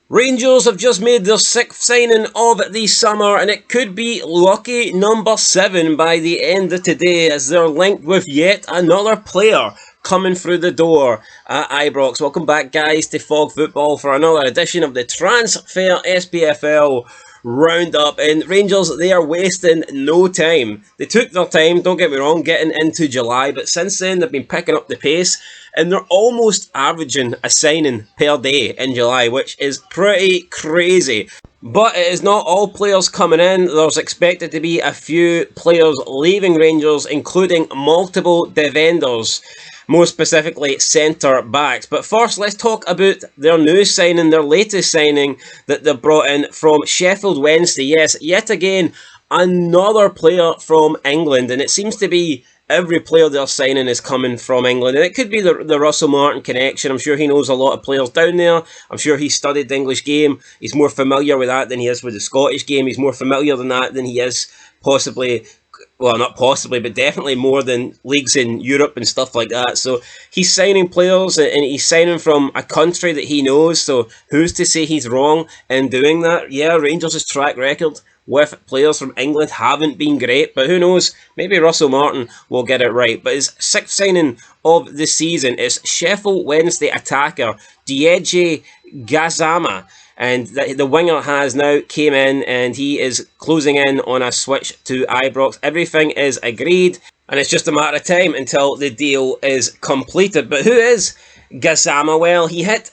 Rangers have just made their 6th signing of the summer, and it could be lucky number 7 by the end of today, as they're linked with yet another player coming through the door at Ibrox. Welcome back, guys, to Fog Football for another edition of the Transfer Spfl roundup. And Rangers, they are wasting no time. They took their time, don't get me wrong, getting into July, but since then they've been picking up the pace, and they're almost averaging a signing per day in July, which is pretty crazy. But it is not all players coming in. There's expected to be a few players leaving Rangers, including multiple defenders, more specifically centre-backs. But first, let's talk about their new signing, their latest signing that they brought in from Sheffield Wednesday. Yes, yet again, another player from England, and it seems to be every player they're signing is coming from England, and it could be the Russell Martin connection. I'm sure he knows a lot of players down there. I'm sure he studied the English game. He's more familiar with that than he is with the Scottish game. He's more familiar than that than he is possibly, well, not possibly, but definitely more than leagues in Europe and stuff like that. So he's signing players, and he's signing from a country that he knows, so who's to say he's wrong in doing that? Yeah, Rangers' track record with players from England haven't been great, but who knows, maybe Russell Martin will get it right. But his 6th signing of the season is Sheffield Wednesday attacker DJEIDI, and the winger has now came in, and he is closing in on a switch to Ibrox. Everything is agreed, and it's just a matter of time until the deal is completed. But who is GASSAMA? Well, he hit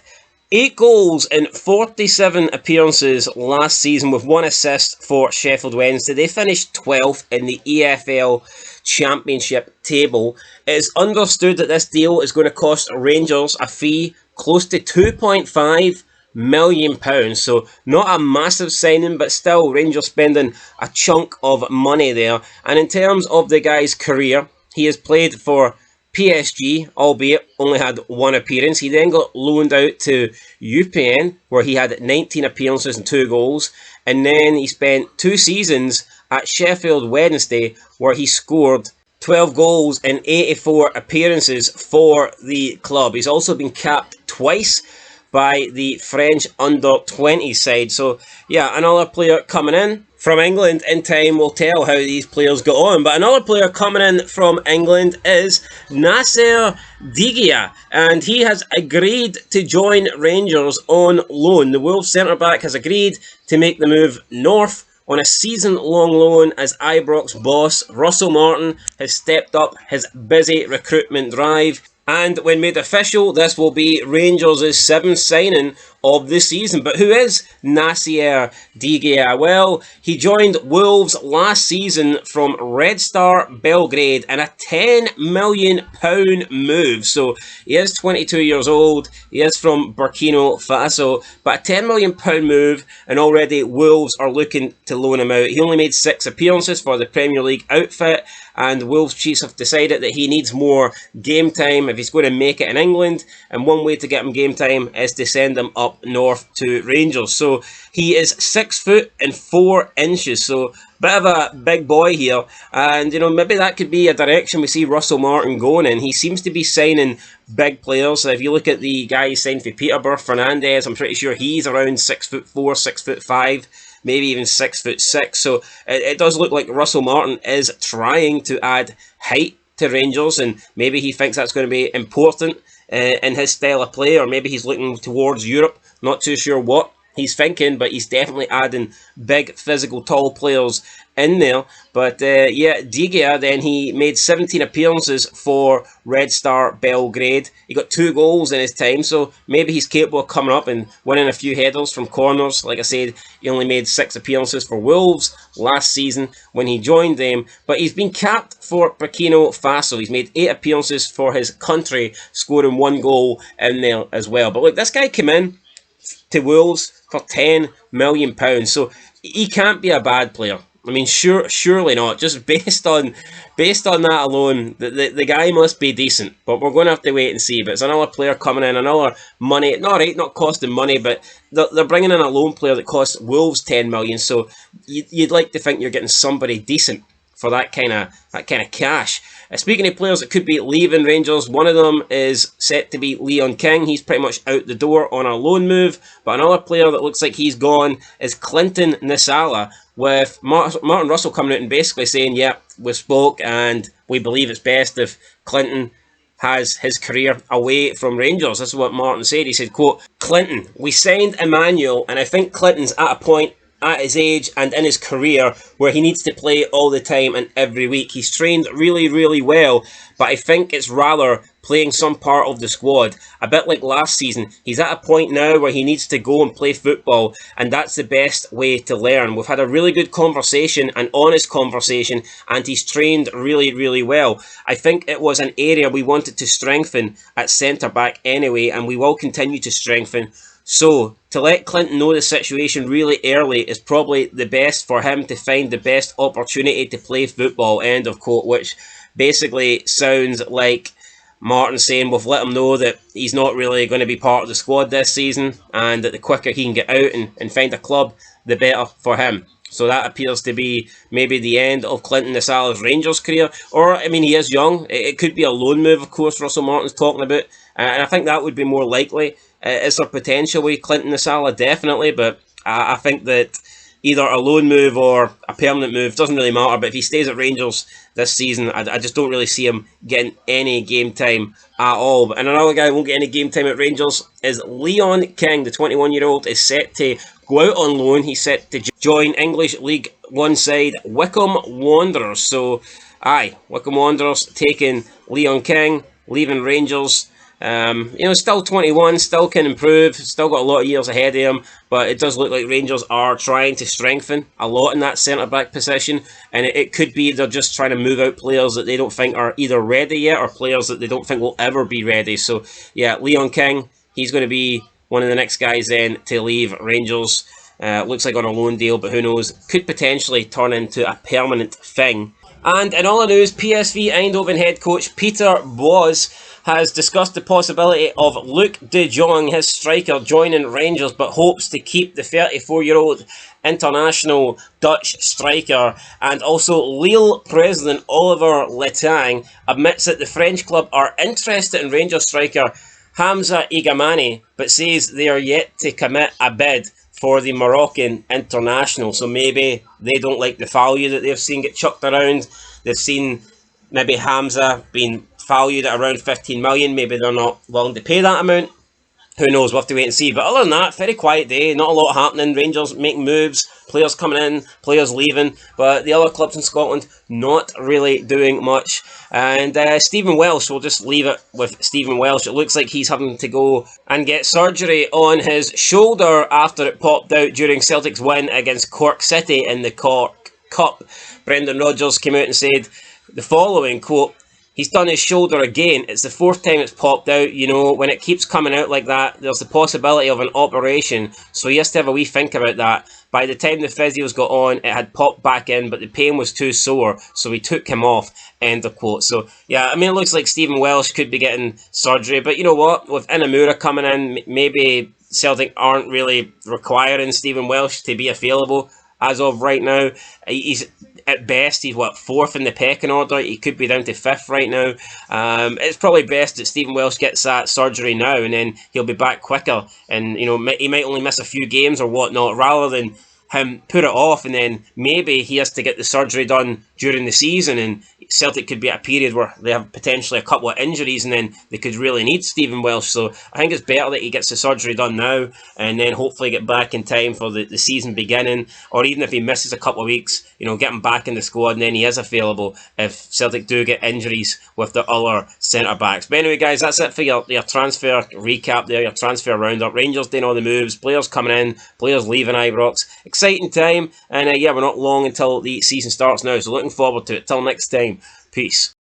8 goals in 47 appearances last season with 1 assist for Sheffield Wednesday. They finished 12th in the EFL Championship table. It is understood that this deal is going to cost Rangers a fee close to £2.5 million. So not a massive signing, but still Rangers spending a chunk of money there. And in terms of the guy's career, he has played for PSG, albeit only had 1 appearance. He then got loaned out to UPN, where he had 19 appearances and 2 goals. And then he spent 2 seasons at Sheffield Wednesday, where he scored 12 goals in 84 appearances for the club. He's also been capped twice by the French under-20 side. So, yeah, another player coming in from England. In time will tell how these players got on. But another player coming in from England is NASSER, and he has agreed to join Rangers on loan. The Wolves centre-back has agreed to make the move north on a season-long loan, as Ibrox boss Russell Martin has stepped up his busy recruitment drive. And when made official, this will be Rangers' 7th signing of the season. But who is NSIAR DJIGA? Well, he joined Wolves last season from Red Star Belgrade in a £10 million move. So he is 22 years old. He is from Burkina Faso. But a £10 million move, and already Wolves are looking to loan him out. He only made 6 appearances for the Premier League outfit, and Wolves chiefs have decided that he needs more game time if he's going to make it in England, and one way to get him game time is to send him up north to Rangers. So he is 6 foot and 4 inches, so bit of a big boy here, and you know, maybe that could be a direction we see Russell Martin going in. He seems to be signing big players. So if you look at the guy he signed for Peterborough, Fernandez, I'm pretty sure he's around 6'4", 6'5", maybe even 6'6". So it does look like Russell Martin is trying to add height to Rangers, and maybe he thinks that's going to be important in his style of play, or maybe he's looking towards Europe. Not too sure what he's thinking, but he's definitely adding big, physical, tall players in there. But yeah, DJIGA, then he made 17 appearances for Red Star Belgrade. He got 2 goals in his time, so maybe he's capable of coming up and winning a few headers from corners. Like I said, he only made 6 appearances for Wolves last season when he joined them, but he's been capped for Burkina Faso. He's made 8 appearances for his country, scoring 1 goal in there as well. But look, this guy came in to Wolves for £10 million, so he can't be a bad player. I mean, surely not. Just based on that alone, the guy must be decent. But we're going to have to wait and see. But it's another player coming in, another money. Not costing money, but they're bringing in a loan player that costs Wolves £10 million. So you'd like to think you're getting somebody decent for that kind of cash. Speaking of players that could be leaving Rangers, one of them is set to be Leon King. He's pretty much out the door on a loan move. But another player that looks like he's gone is Clinton Nsiala, with Martin Russell coming out and basically saying, yeah, we spoke and we believe it's best if Clinton has his career away from Rangers. This is what Martin said. He said, quote, "Clinton, we signed Emmanuel, and I think Clinton's at a point at his age and in his career where he needs to play all the time and every week. He's trained really, really well, but I think it's rather playing some part of the squad. A bit like last season, he's at a point now where he needs to go and play football, and that's the best way to learn. We've had a really good conversation, an honest conversation, and he's trained really, really well. I think it was an area we wanted to strengthen at centre-back anyway, and we will continue to strengthen. So, to let Clinton know the situation really early is probably the best for him to find the best opportunity to play football," end of quote, which basically sounds like Martin saying we've let him know that he's not really going to be part of the squad this season, and that the quicker he can get out and find a club, the better for him. So that appears to be maybe the end of Clinton Nsala's Rangers career. Or, I mean, he is young. It could be a loan move, of course, Russell Martin's talking about. And I think that would be more likely. Is there potential with Clinton Nsala? Definitely. But I think that either a loan move or a permanent move doesn't really matter. But if he stays at Rangers this season, I just don't really see him getting any game time at all. And another guy who won't get any game time at Rangers is Leon King. The 21-year-old is set to go out on loan. He's set to join English League One side Wycombe Wanderers. So, Wycombe Wanderers taking Leon King, leaving Rangers. Still 21, still can improve, still got a lot of years ahead of him, but it does look like Rangers are trying to strengthen a lot in that centre-back position, and it could be they're just trying to move out players that they don't think are either ready yet, or players that they don't think will ever be ready. So, yeah, Leon King, he's going to be one of the next guys then to leave Rangers. Looks like on a loan deal, but who knows, could potentially turn into a permanent thing. And in all the news, PSV Eindhoven head coach Peter Bosz has discussed the possibility of Luc de Jong, his striker, joining Rangers, but hopes to keep the 34-year-old international Dutch striker. And also Lille president Oliver Letang admits that the French club are interested in Rangers striker Hamza Igamani, but says they are yet to commit a bid for the Moroccan international. So maybe they don't like the value that they've seen get chucked around. They've seen maybe Hamza being valued at around 15 million. Maybe they're not willing to pay that amount. Who knows? We'll have to wait and see. But other than that, very quiet day. Not a lot happening. Rangers making moves. Players coming in. Players leaving. But the other clubs in Scotland not really doing much. And Stephen Welsh, we'll just leave it with Stephen Welsh. It looks like he's having to go and get surgery on his shoulder after it popped out during Celtic's win against Cork City in the Cork Cup. Brendan Rodgers came out and said the following, quote, "He's done his shoulder again. It's the fourth time it's popped out. You know, when it keeps coming out like that, there's the possibility of an operation. So he has to have a wee think about that. By the time the physios got on, it had popped back in, but the pain was too sore, so we took him off," end of quote. So, yeah, I mean, it looks like Stephen Welsh could be getting surgery. But you know what? With Inamura coming in, maybe Celtic aren't really requiring Stephen Welsh to be available as of right now. He's at best, he's fourth in the pecking order. He could be down to fifth right now. It's probably best that Stephen Welsh gets that surgery now, and then he'll be back quicker. And you know, he might only miss a few games or whatnot, rather than him put it off, and then maybe he has to get the surgery done during the season, and Celtic could be at a period where they have potentially a couple of injuries, and then they could really need Stephen Welsh. So I think it's better that he gets the surgery done now, and then hopefully get back in time for the season beginning, or even if he misses a couple of weeks, you know, get him back in the squad, and then he is available if Celtic do get injuries with the other centre-backs. But anyway, guys, that's it for your transfer recap there, your transfer roundup. Rangers doing all the moves, players coming in, players leaving Ibrox. Exciting time, and yeah, we're not long until the season starts now, so looking forward to it. Till next time, peace.